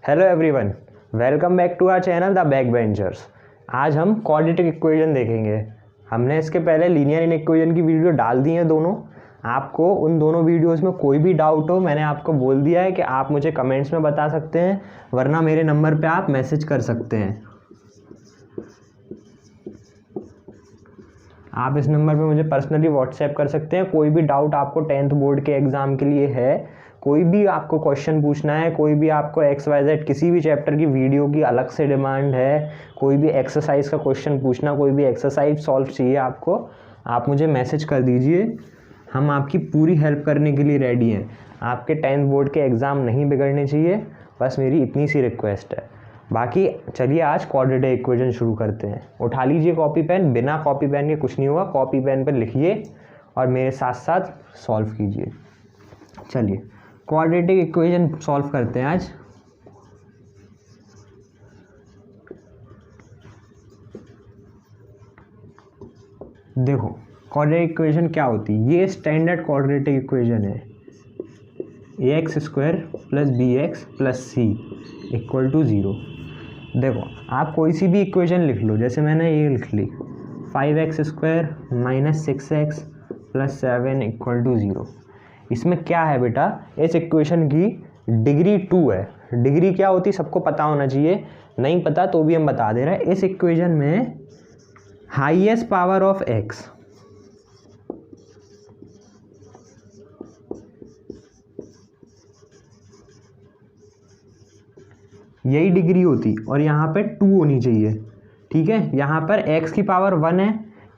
Hello everyone, welcome back to our channel the back benchers. आज हम quadratic equation देखेंगे। हमने इसके पहले लीनियर इक्वेशन की वीडियो डाल दी है दोनों। आपको उन दोनों वीडियोस में कोई भी डाउट हो, मैंने आपको बोल दिया है कि आप मुझे कमेंट्स में बता सकते हैं, वरना मेरे नंबर पे आप मैसेज कर सकते हैं। आप इस नंबर पे मुझे पर्सनली व्हाट्सएप कर सकते हैं। कोई भी डाउट आपको 10th बोर्ड के एग्ज़ाम के लिए है, कोई भी आपको क्वेश्चन पूछना है, कोई भी आपको XYZ किसी भी चैप्टर की वीडियो की अलग से डिमांड है, कोई भी एक्सरसाइज का क्वेश्चन पूछना, कोई भी एक्सरसाइज सॉल्व चाहिए आपको, आप मुझे मैसेज कर दीजिए। हम आपकी पूरी हेल्प करने के लिए रेडी हैं। आपके 10th बोर्ड के एग्ज़ाम नहीं बिगड़ने चाहिए, बस मेरी इतनी सी रिक्वेस्ट है। बाकी चलिए आज क्वाड्रेटिक इक्वेशन शुरू करते हैं। उठा लीजिए कॉपी पेन, बिना कॉपी पेन के कुछ नहीं होगा। कॉपी पेन पर लिखिए और मेरे साथ साथ सॉल्व कीजिए। चलिए क्वाड्रेटिक इक्वेशन सॉल्व करते हैं आज। देखो क्वाड्रेटिक इक्वेशन क्या होती है। ये स्टैंडर्ड क्वाड्रेटिक इक्वेशन है। ax² + bx + c = 0। देखो आप कोई सी भी इक्वेशन लिख लो, जैसे मैंने ये लिख ली 5x² - 6x + 7 = 0। इसमें क्या है बेटा, इस इक्वेशन की डिग्री 2 है। डिग्री क्या होती है सबको पता होना चाहिए, नहीं पता तो भी हम बता दे रहे हैं। इस इक्वेशन में हाईएस्ट पावर ऑफ x यही डिग्री होती और यहाँ पे 2 होनी चाहिए। ठीक है, यहाँ पर x की पावर 1 है,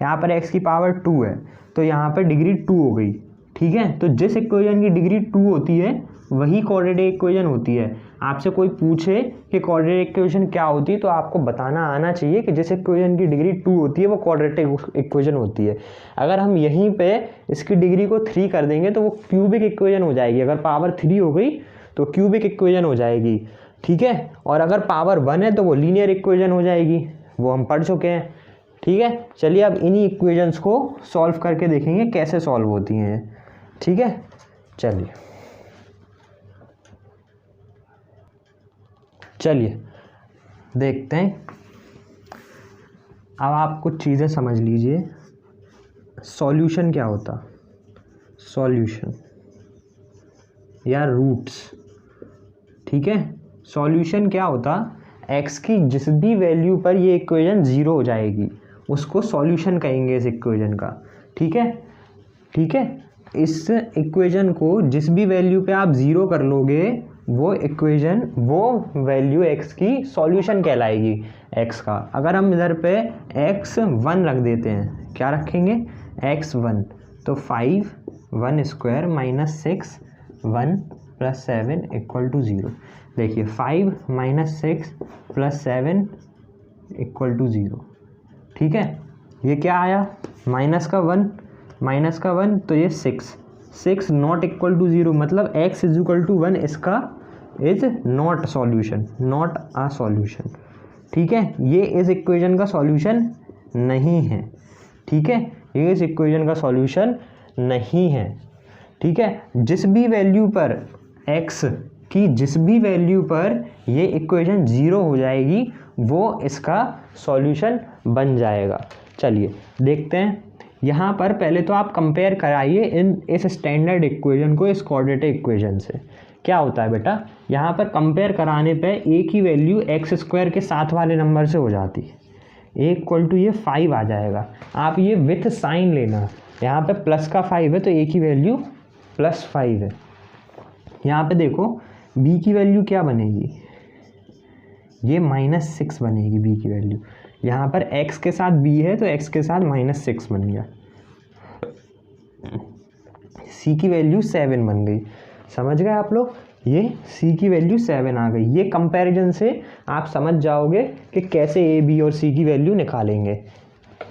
यहाँ पर x की पावर 2 है, तो यहाँ पर डिग्री 2 हो गई। ठीक है, तो जिस इक्वेशन की डिग्री 2 होती है वही क्वाड्रेटिक इक्वेशन होती है। आपसे कोई पूछे कि क्वाड्रेटिक इक्वेशन क्या होती है, तो आपको बताना आना चाहिए कि जिस इक्वेशन की डिग्री 2 होती है वो क्वाड्रेटिक इक्वेशन होती है। अगर हम यहीं पे इसकी डिग्री को 3 कर देंगे तो वो क्यूबिक इक्वेशन हो जाएगी। अगर पावर 3 हो गई तो क्यूबिक इक्वेशन हो जाएगी। ठीक है, और अगर पावर 1 है तो वो लीनियर इक्वेशन हो जाएगी, वो हम पढ़ चुके हैं। ठीक है, चलिए अब इन्हीं इक्वेशंस को सॉल्व करके देखेंगे कैसे सॉल्व होती हैं। ठीक है, चलिए देखते हैं। अब आप कुछ चीज़ें समझ लीजिए। सॉल्यूशन क्या होता, सॉल्यूशन या रूट्स। ठीक है, सॉल्यूशन क्या होता, x की जिस भी वैल्यू पर ये इक्वेशन 0 हो जाएगी उसको सॉल्यूशन कहेंगे इस इक्वेशन का। ठीक है, ठीक है, इस इक्वेशन को जिस भी वैल्यू पे आप 0 कर लोगे वो इक्वेशन, वो वैल्यू x की सॉल्यूशन कहलाएगी x का। अगर हम इधर पे x1 रख देते हैं, क्या रखेंगे x1, तो 5 1² - 6 1 + 7 = 0। देखिए 5 - 6 + 7 = 0। ठीक है, ये क्या आया -1 तो ये 6 नॉट इक्वल टू 0, मतलब x = 1 इसका is not solution, not a solution. ठीक है, ये इस इक्वेशन का सॉल्यूशन नहीं है। ठीक है, ये इस इक्वेशन का सॉल्यूशन नहीं है। ठीक है, जिस भी वैल्यू पर x की जिस भी वैल्यू पर ये इक्वेशन 0 हो जाएगी वो इसका सॉल्यूशन बन जाएगा। चलिए देखते हैं। यहाँ पर पहले तो आप कंपेयर कराइए इस स्टैंडर्ड इक्वेशन को इस क्वाड्रेटिक इक्वेशन से। क्या होता है बेटा, यहाँ पर कंपेयर कराने पे एक ही वैल्यू x² के साथ वाले नंबर से हो जाती है। = ये 5 आ जाएगा। आप ये विथ साइन लेना, यहाँ पे प्लस का 5 है तो एक ही वैल्यू +5 है। यहाँ पे देखो b की वैल्यू क्या बनेगी, ये -6 बनेगी b की वैल्यू। यहाँ पर x के साथ b है तो x के साथ -6 बन गया। c की वैल्यू 7 बन गई। समझ गए आप लोग, ये c की वैल्यू 7 आ गई। ये कंपैरिजन से आप समझ जाओगे कि कैसे a b और c की वैल्यू निकालेंगे।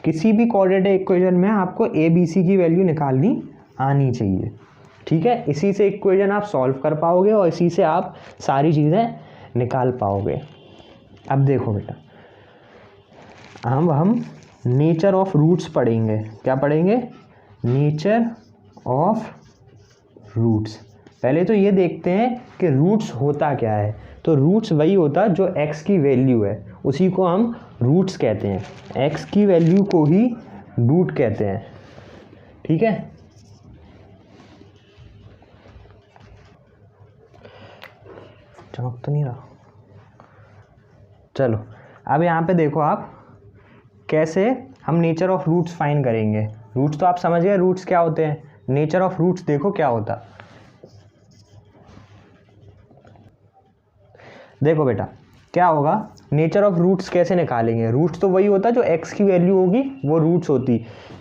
किसी भी क्वाड्रेटिक इक्वेशन में आपको a b c की वैल्यू निकालनी आनी चाहिए। ठीक है, इसी से इक्वेशन आप सॉल्व कर पाओगे और इसी से आप सारी चीज़ें निकाल पाओगे। अब देखो बेटा, हम नेचर ऑफ रूट्स पढ़ेंगे। क्या पढ़ेंगे, नेचर ऑफ रूट्स। पहले तो ये देखते हैं कि रूट्स होता क्या है। तो रूट्स वही होता जो x की वैल्यू है, उसी को हम रूट्स कहते हैं। x की वैल्यू को ही रूट कहते हैं, ठीक है। चमक तो नहीं रहा। चलो अब यहाँ पे देखो आप कैसे हम नेचर ऑफ रूट्स फाइंड करेंगे। रूट्स तो आप समझ गए रूट्स क्या होते हैं, नेचर ऑफ रूट्स देखो क्या होता। देखो बेटा क्या होगा, नेचर ऑफ रूट्स कैसे निकालेंगे। रूट्स तो वही होता जो x की वैल्यू होगी वो रूट्स होती।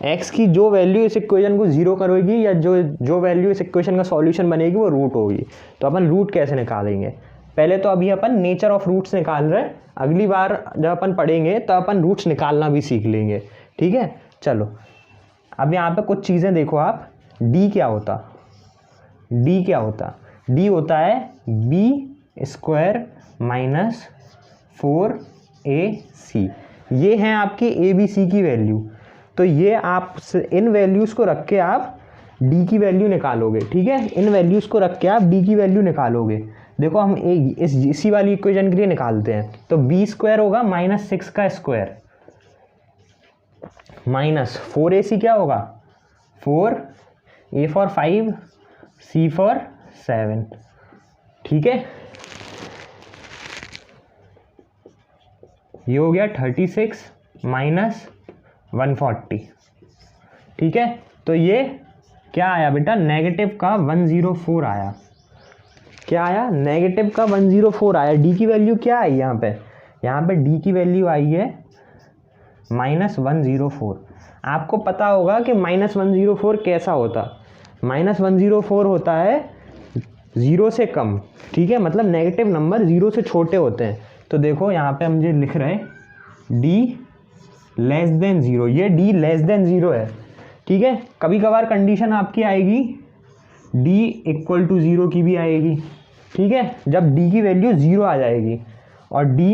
x की जो वैल्यू इस इक्वेशन को जीरो करेगी या जो वैल्यू इस इक्वेशन का सॉल्यूशन बनेगी वो रूट होगी। तो अपन रूट कैसे निकालेंगे, पहले तो अभी अपन नेचर ऑफ रूट्स निकाल रहे हैं, अगली बार जब अपन पढ़ेंगे तो अपन रूट्स निकालना भी सीख लेंगे, ठीक है। चलो अब यहाँ पे कुछ चीज़ें देखो आप। d क्या होता, d क्या होता, d होता है b स्क्वायर माइनस 4ac। ये हैं आपकी ए बी सी की वैल्यू। तो ये आप इन वैल्यूज़ को रख के आप d की वैल्यू निकालोगे, ठीक है। इन वैल्यूज़ को रख के आप d की वैल्यू निकालोगे। देखो हम इसी वाली इक्वेशन के लिए निकालते हैं। तो b स्क्वायर होगा माइनस 6 का स्क्वायर माइनस 4ac क्या होगा 4, a फॉर 5, c फॉर 7, ठीक है। ये हो गया 36 माइनस 140, ठीक है। तो ये क्या आया बेटा, नेगेटिव का 104 आया। क्या आया, नेगेटिव का 104 आया। डी की वैल्यू क्या आई यहाँ पे डी की वैल्यू आई है माइनस 104। आपको पता होगा कि माइनस 104 कैसा होता। माइनस 104 होता है 0 से कम, ठीक है, मतलब नेगेटिव नंबर 0 से छोटे होते हैं। तो देखो यहाँ पे हम ये लिख रहे हैं d लेस देन 0, ये d लेस देन 0 है, ठीक है। कभी कभार कंडीशन आपकी आएगी d इक्वल टू 0 की भी आएगी, ठीक है, जब d की वैल्यू 0 आ जाएगी, और d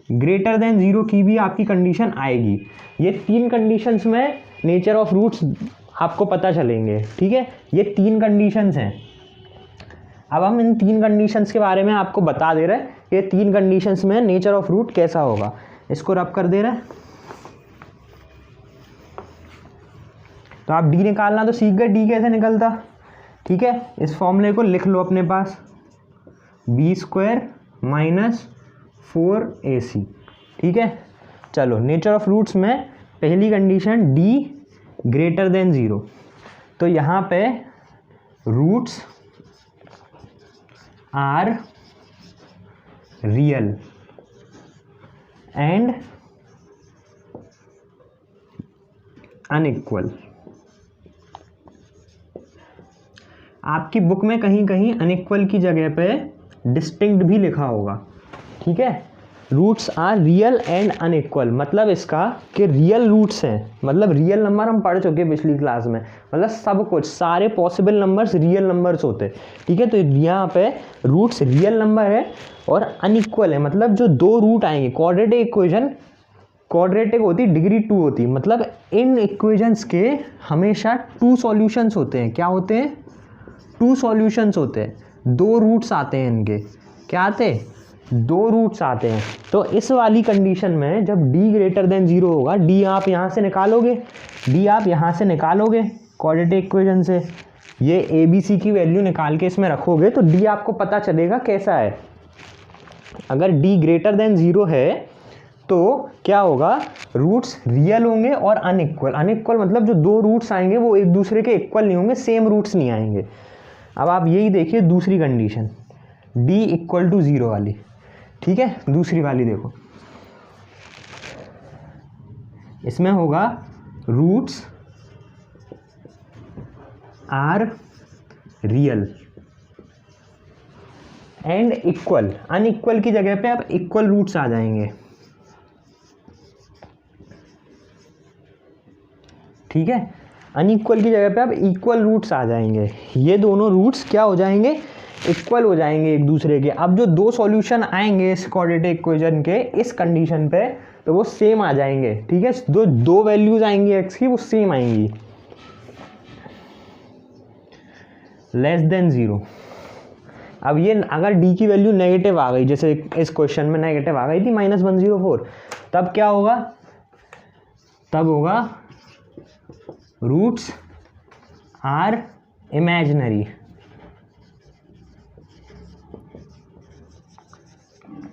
ग्रेटर देन 0 की भी आपकी कंडीशन आएगी। ये तीन कंडीशंस में नेचर ऑफ रूट्स आपको पता चलेंगे, ठीक है। ये तीन कंडीशंस हैं। अब हम इन तीन कंडीशंस के बारे में आपको बता दे रहे हैं, ये तीन कंडीशंस में नेचर ऑफ रूट कैसा होगा। इसको रब कर दे रहे हैं। तो आप डी निकालना तो सीख गए, डी कैसे निकलता, ठीक है। इस फॉर्मूले को लिख लो अपने पास, बी स्क्वायर माइनस 4ac, ठीक है। चलो नेचर ऑफ रूट्स में पहली कंडीशन डी ग्रेटर देन 0। तो यहाँ पे roots are real and unequal. आपकी बुक में कहीं कहीं अनइक्वल की जगह पे डिस्टिंक्ट भी लिखा होगा, ठीक है। Roots are real and unequal, मतलब इसका कि रियल रूट्स हैं, मतलब रियल नंबर हम पढ़ चुके पिछली क्लास में, मतलब सब कुछ सारे पॉसिबल नंबर्स रियल नंबर्स होते हैं, ठीक है। तो यहाँ पे रूट्स रियल नंबर है और अनइक्वल है, मतलब जो दो रूट आएंगे, क्वाड्रेटिक इक्वेशन क्वाड्रेटिक होती, डिग्री 2 होती, मतलब इन इक्वेशंस के हमेशा 2 सॉल्यूशंस होते हैं। क्या होते हैं, 2 सॉल्यूशंस होते हैं, 2 रूट्स आते हैं इनके। क्या आते हैं, 2 रूट्स आते हैं। तो इस वाली कंडीशन में जब d ग्रेटर देन 0 होगा, d आप यहाँ से निकालोगे, d आप यहाँ से निकालोगे क्वाड्रेटिक इक्वेशन से, ये ए बी सी की वैल्यू निकाल के इसमें रखोगे तो d आपको पता चलेगा कैसा है। अगर d ग्रेटर देन 0 है तो क्या होगा, रूट्स रियल होंगे और अनइक्वल। अनइक्वल मतलब जो 2 रूट्स आएंगे वो एक दूसरे के इक्वल नहीं होंगे, सेम रूट्स नहीं आएंगे। अब आप यही देखिए दूसरी कंडीशन, d इक्वल टू 0 वाली, ठीक है। दूसरी वाली देखो, इसमें होगा roots are real and equal. Unequal की जगह पे अब इक्वल रूट्स आ जाएंगे, ठीक है। अनइक्वल की जगह पे अब इक्वल रूट्स आ जाएंगे। ये दोनों रूट्स क्या हो जाएंगे, इक्वल हो जाएंगे एक दूसरे के। अब जो 2 सॉल्यूशन आएंगे इस क्वाड्रेटिक इक्वेशन के इस कंडीशन पे तो वो सेम आ जाएंगे, ठीक है। दो वैल्यूज आएंगी एक्स की, वो सेम आएंगी। लेस देन 0, अब ये अगर डी की वैल्यू नेगेटिव आ गई, जैसे इस क्वेश्चन में नेगेटिव आ गई थी -104, तब क्या होगा, तब होगा रूट्स आर इमेजिनरी।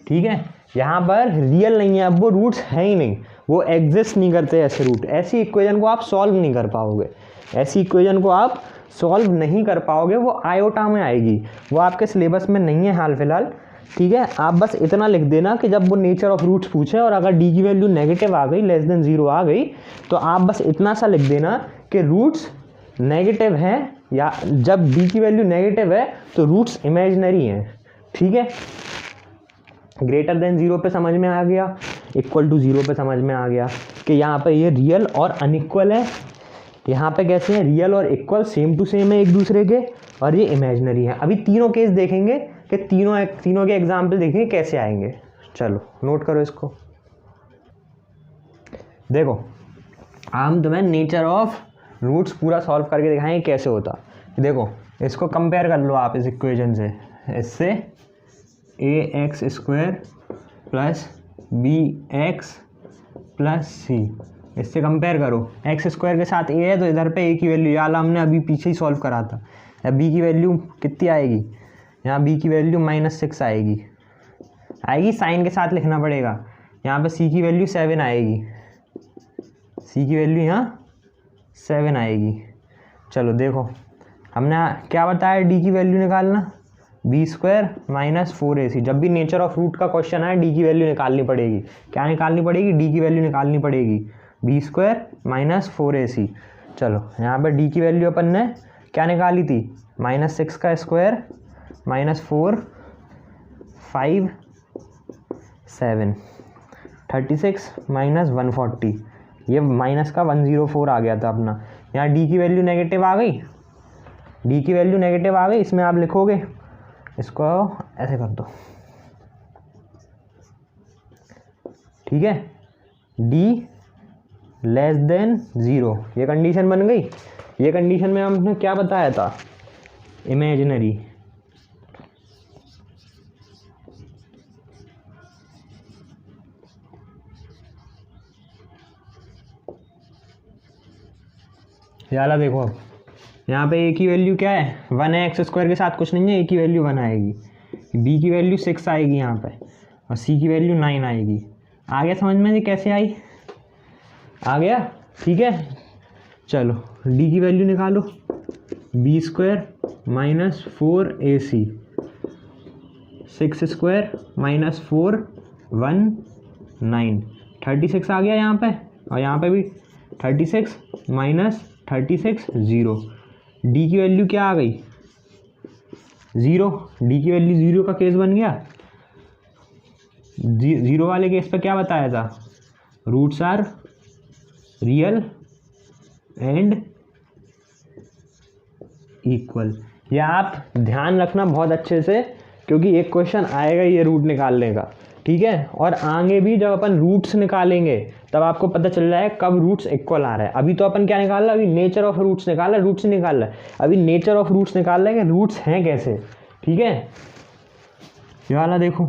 ठीक है, यहाँ पर रियल नहीं है, अब वो रूट्स है ही नहीं, वो एग्जिस्ट नहीं करते ऐसे रूट। ऐसी इक्वेशन को आप सॉल्व नहीं कर पाओगे, ऐसी इक्वेशन को आप सॉल्व नहीं कर पाओगे, वो आयोटा में आएगी, वो आपके सिलेबस में नहीं है हाल फिलहाल। ठीक है, आप बस इतना लिख देना कि जब वो नेचर ऑफ रूट्स पूछे और अगर डी की वैल्यू नेगेटिव आ गई, लेस देन 0 आ गई, तो आप बस इतना सा लिख देना कि रूट्स नेगेटिव हैं, या जब डी की वैल्यू नेगेटिव है तो रूट्स इमेजिनरी हैं। ठीक है, ग्रेटर देन 0 पे समझ में आ गया, इक्वल टू 0 पे समझ में आ गया कि यहाँ पे ये रियल और अनइक्वल है। यहाँ पे कैसे हैं, रियल और इक्वल सेम टू सेम है एक दूसरे के, और ये इमेजिनरी है। अभी तीनों केस देखेंगे कि तीनों के एग्जाम्पल देखेंगे कैसे आएंगे। चलो नोट करो इसको। देखो हम तुम्हें नेचर ऑफ रूट्स पूरा सॉल्व करके दिखाएंगे कैसे होता। देखो इसको कंपेयर कर लो आप इस इक्वेशन से, इससे ax² प्लस bx प्लस सी, इससे कंपेयर करो। x² के साथ a है तो इधर पे a की वैल्यू, यार हमने अभी पीछे ही सॉल्व करा था। अब b की वैल्यू कितनी आएगी, यहाँ b की वैल्यू -6 आएगी, साइन के साथ लिखना पड़ेगा। यहाँ पे c की वैल्यू 7 आएगी, c की वैल्यू यहाँ 7 आएगी। चलो देखो हमने क्या बताया, d की वैल्यू निकालना, b² - 4ac। जब भी नेचर ऑफ रूट का क्वेश्चन आए d की वैल्यू निकालनी पड़ेगी। क्या निकालनी पड़ेगी, d की वैल्यू निकालनी पड़ेगी, b² - 4ac। चलो यहाँ पर d की वैल्यू अपन ने क्या निकाली थी, -6 का स्क्वायर -4 5 7 36 - 140, ये माइनस का 104 आ गया था अपना। यहाँ d की वैल्यू नेगेटिव आ गई, d की वैल्यू नेगेटिव आ गई, इसमें आप लिखोगे, इसको ऐसे कर दो। ठीक है, d लेस देन 0, ये कंडीशन बन गई। ये कंडीशन में हमने क्या बताया था, इमेजिनरी। याला देखो अब यहाँ पे a की वैल्यू क्या है, 1 है, x² के साथ कुछ नहीं है, a की वैल्यू 1 आएगी, b की वैल्यू 6 आएगी यहाँ पे, और c की वैल्यू 9 आएगी। आ गया समझ में, ये कैसे आई, आ गया। ठीक है, चलो d की वैल्यू निकालो, b² - 4ac, 6² - 4 1 9, 36 आ गया यहाँ पे, और यहाँ पे भी 36 - 36 0। d की वैल्यू क्या आ गई, 0। d की वैल्यू 0 का केस बन गया। 0 वाले केस पे क्या बताया था, roots are real and equal. यह आप ध्यान रखना बहुत अच्छे से, क्योंकि एक क्वेश्चन आएगा ये रूट निकालने का। ठीक है, और आगे भी जब अपन रूट्स निकालेंगे तब आपको पता चल रहा है कब रूट्स इक्वल आ रहा है। अभी तो अपन क्या निकाल रहा है, अभी नेचर ऑफ रूट्स निकाल रहा है, रूट्स निकाल रहा है, अभी नेचर ऑफ रूट्स निकाल रहा है कि रूट्स हैं कैसे। ठीक है, ये वाला देखो,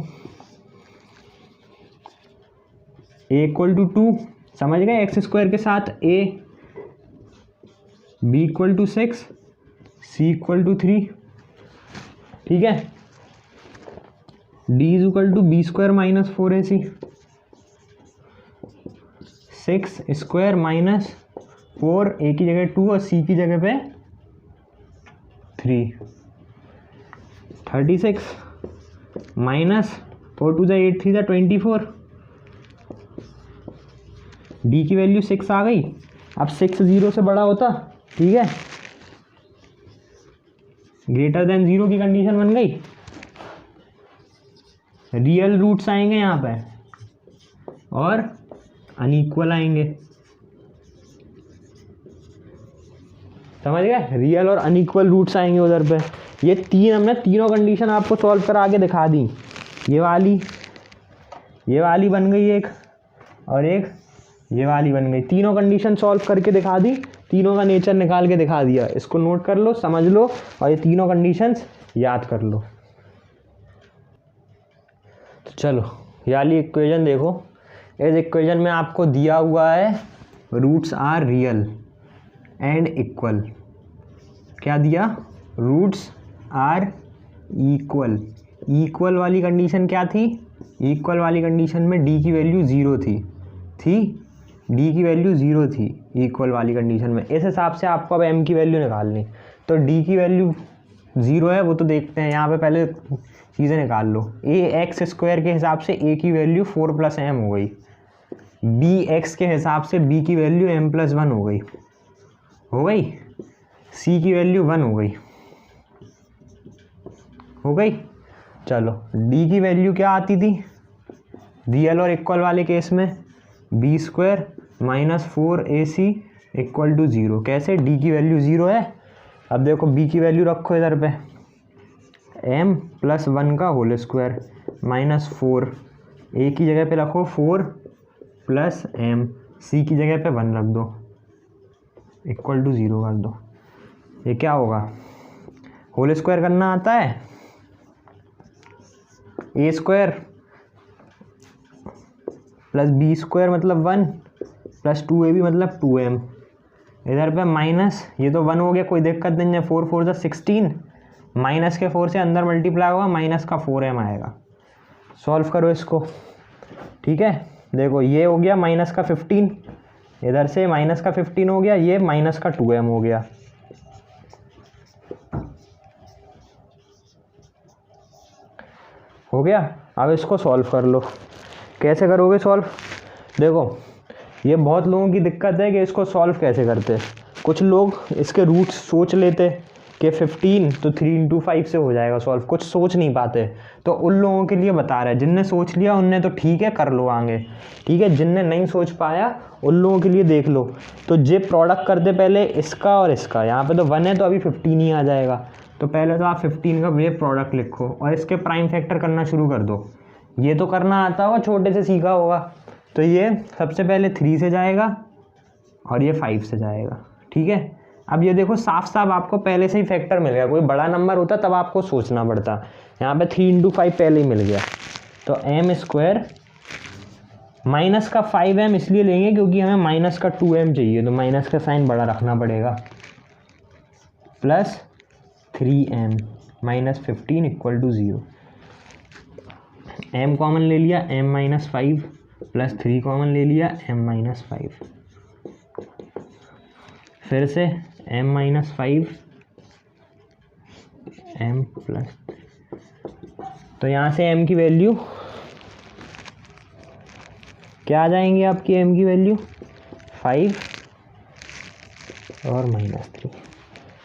a = 2, समझ गए, x² के साथ a, b = 6, c = 3। ठीक है, d = b² - 4ac, 6² - 4, a की जगह 2 और c की जगह पे 3, 36 - 4 2 8 3 24। d की वैल्यू 6 आ गई। अब 6 0 से बड़ा होता, ठीक है, ग्रेटर देन 0 की कंडीशन बन गई। रियल रूट्स आएंगे यहाँ पे और अनइक्वल आएंगे, समझ गए, रियल और अनइक्वल रूट्स आएंगे उधर पे। ये हमने तीनों कंडीशन आपको सॉल्व करा के दिखा दी। ये वाली बन गई एक, और एक ये वाली बन गई। तीनों कंडीशन सॉल्व करके दिखा दी, तीनों का नेचर निकाल के दिखा दिया। इसको नोट कर लो, समझ लो, और ये तीनों कंडीशंस याद कर लो। तो चलो ये वाली इक्वेशन देखो, इस इक्वेशन में आपको दिया हुआ है roots are real and equal. क्या दिया? Roots are equal. इक्वल वाली कंडीशन क्या थी? इक्वल वाली कंडीशन में डी की वैल्यू ज़ीरो थी डी की वैल्यू ज़ीरो थी इक्वल वाली कंडीशन में। इस हिसाब से आपको अब एम की वैल्यू निकालनी, तो डी की वैल्यू ज़ीरो है वो तो देखते हैं, यहाँ पे पहले चीज़ें निकाल लो। ए एक्स स्क्वायर के हिसाब से ए की वैल्यू 4 + m हो गई, बी एक्स के हिसाब से बी की वैल्यू m+1 हो गई, सी की वैल्यू 1 हो गई। चलो डी की वैल्यू क्या आती थी रियल और इक्वल वाले केस में? B square minus 4ac = 0। कैसे? डी की वैल्यू 0 है। अब देखो बी की वैल्यू रखो इधर पे, m+1 का होल स्क्वायर माइनस 4, ए की जगह पे रखो 4 + m, सी की जगह पे 1 रख दो, = 0 कर दो। ये क्या होगा? होल स्क्वायर करना आता है? ए स्क्वायर प्लस बी स्क्वायर मतलब 1 + 2ab मतलब 2m, इधर पे माइनस, ये तो 1 हो गया, कोई दिक्कत नहीं है। 4 4 16, माइनस के 4 से अंदर मल्टीप्लाई होगा, माइनस का 4m आएगा। सॉल्व करो इसको, ठीक है। देखो ये हो गया माइनस का 15, इधर से माइनस का 15 हो गया, ये माइनस का 2m हो गया। हो गया। अब इसको सॉल्व कर लो। कैसे करोगे सॉल्व? देखो ये बहुत लोगों की दिक्कत है कि इसको सॉल्व कैसे करते। कुछ लोग इसके रूट्स सोच लेते कि 15 तो 3 × 5 से हो जाएगा सॉल्व, कुछ सोच नहीं पाते। तो उन लोगों के लिए बता रहे हैं, जिनने सोच लिया उनने तो ठीक है कर लो आगे, ठीक है। जिनने नहीं सोच पाया उन लोगों के लिए देख लो। तो जे प्रोडक्ट करते पहले इसका और इसका, यहाँ पे तो 1 है तो अभी 15 ही आ जाएगा। तो पहले तो आप 15 का ये प्रोडक्ट लिखो और इसके प्राइम फैक्टर करना शुरू कर दो। ये तो करना आता होगा, छोटे से सीखा होगा। तो ये सबसे पहले 3 से जाएगा और ये 5 से जाएगा, ठीक है। अब ये देखो साफ साफ आपको पहले से ही फैक्टर मिल गया। कोई बड़ा नंबर होता तब आपको सोचना पड़ता, यहाँ पे 3 × 5 पहले ही मिल गया। तो m² माइनस का 5m इसलिए लेंगे क्योंकि हमें माइनस का 2m चाहिए, तो माइनस का साइन बड़ा रखना पड़ेगा, plus 3m minus 15 = 0। m common ले लिया, m-5 प्लस 3 कॉमन ले लिया, m-5। फिर से m-5 m प्लस, तो यहाँ से m की वैल्यू क्या आ जाएंगी आपकी? m की वैल्यू 5 और -3,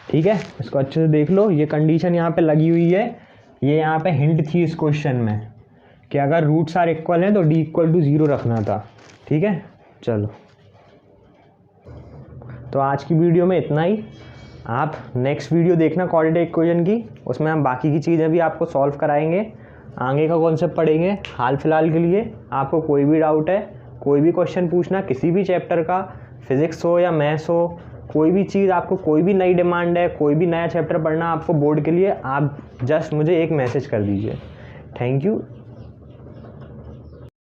ठीक है। इसको अच्छे से देख लो, ये कंडीशन यहाँ पे लगी हुई है। ये यहाँ पे हिंट थी इस क्वेश्चन में कि अगर रूट्स आर इक्वल हैं तो d = 0 रखना था, ठीक है। चलो तो आज की वीडियो में इतना ही। आप नेक्स्ट वीडियो देखना क्वाड्रेटिक इक्वेशन की, उसमें हम बाकी की चीज़ें भी आपको सॉल्व कराएंगे, आगे का कॉन्सेप्ट पढ़ेंगे। हाल फिलहाल के लिए आपको कोई भी डाउट है, कोई भी क्वेश्चन पूछना किसी भी चैप्टर का, फिज़िक्स हो या मैथ्स हो, कोई भी चीज़ आपको, कोई भी नई डिमांड है, कोई भी नया चैप्टर पढ़ना आपको बोर्ड के लिए, आप जस्ट मुझे एक मैसेज कर दीजिए। Thank you.